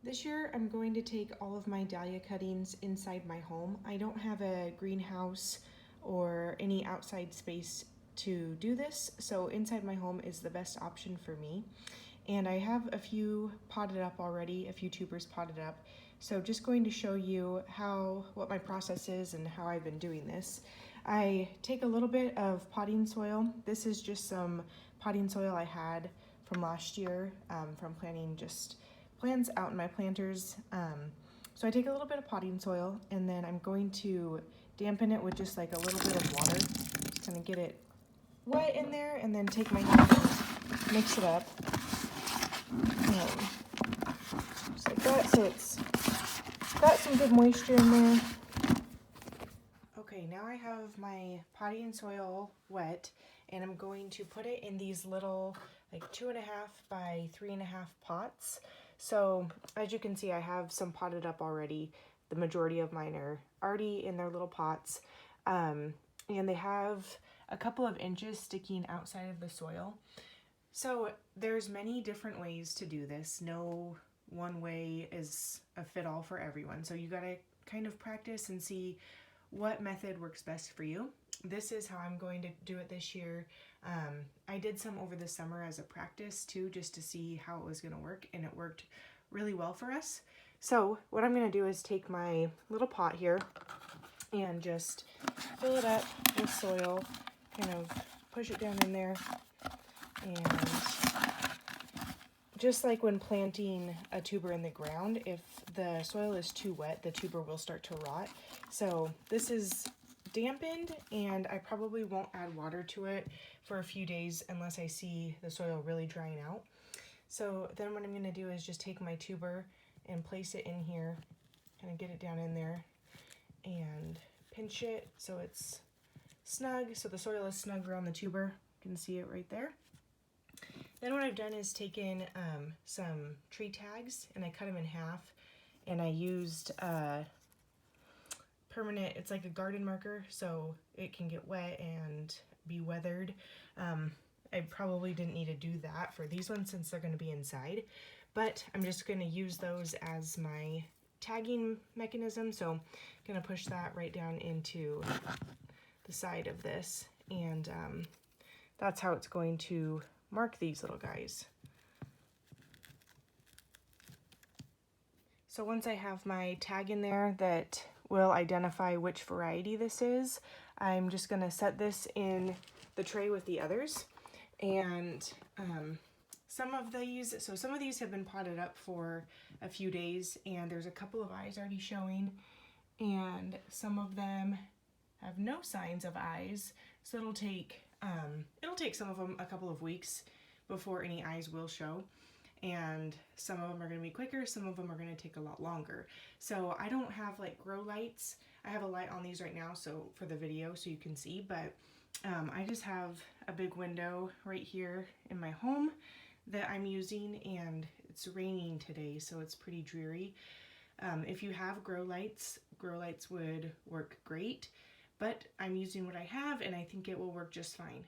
This year I'm going to take all of my dahlia cuttings inside my home. I don't have a greenhouse or any outside space to do this, so inside my home is the best option for me. And I have a few potted up already, a few tubers potted up. So just going to show you what my process is and how I've been doing this. I take a little bit of potting soil. This is just some potting soil I had from last year from planting just plants out in my planters. So I take a little bit of potting soil and then I'm going to dampen it with just like a little bit of water. Just kind of get it wet in there and then take my hand and mix it up. Just like that, so it's got some good moisture in there. Okay, now I have my potting soil wet and I'm going to put it in these little like 2.5 by 3.5 pots. So as you can see, I have some potted up already. The majority of mine are already in their little pots. And they have a couple of inches sticking outside of the soil. So there's many different ways to do this. No one way is a fit-all for everyone. So you gotta kind of practice and see what method works best for you. This is how I'm going to do it this year. I did some over the summer as a practice too, just to see how it was gonna work, and it worked really well for us. So what I'm gonna do is take my little pot here and just fill it up with soil, kind of push it down in there, and just like when planting a tuber in the ground, if the soil is too wet, the tuber will start to rot. So this is dampened, and I probably won't add water to it for a few days unless I see the soil really drying out. So then what I'm going to do is just take my tuber and place it in here, kind of get it down in there and pinch it so it's snug, so the soil is snug around the tuber. You can see it right there. Then what I've done is taken some tree tags and I cut them in half, and I used permanent, it's like a garden marker, so it can get wet and be weathered. I probably didn't need to do that for these ones since they're going to be inside, but I'm just going to use those as my tagging mechanism. So I'm going to push that right down into the side of this, and that's how it's going to mark these little guys. So once I have my tag in there that will identify which variety this is, I'm just going to set this in the tray with the others. And some of these have been potted up for a few days, and there's a couple of eyes already showing, and some of them have no signs of eyes, so it'll take some of them a couple of weeks before any eyes will show, and some of them are going to be quicker, some of them are going to take a lot longer. So I don't have like grow lights. I have a light on these right now so for the video so you can see, but I just have a big window right here in my home that I'm using, and it's raining today so it's pretty dreary. If you have grow lights would work great, but I'm using what I have and I think it will work just fine.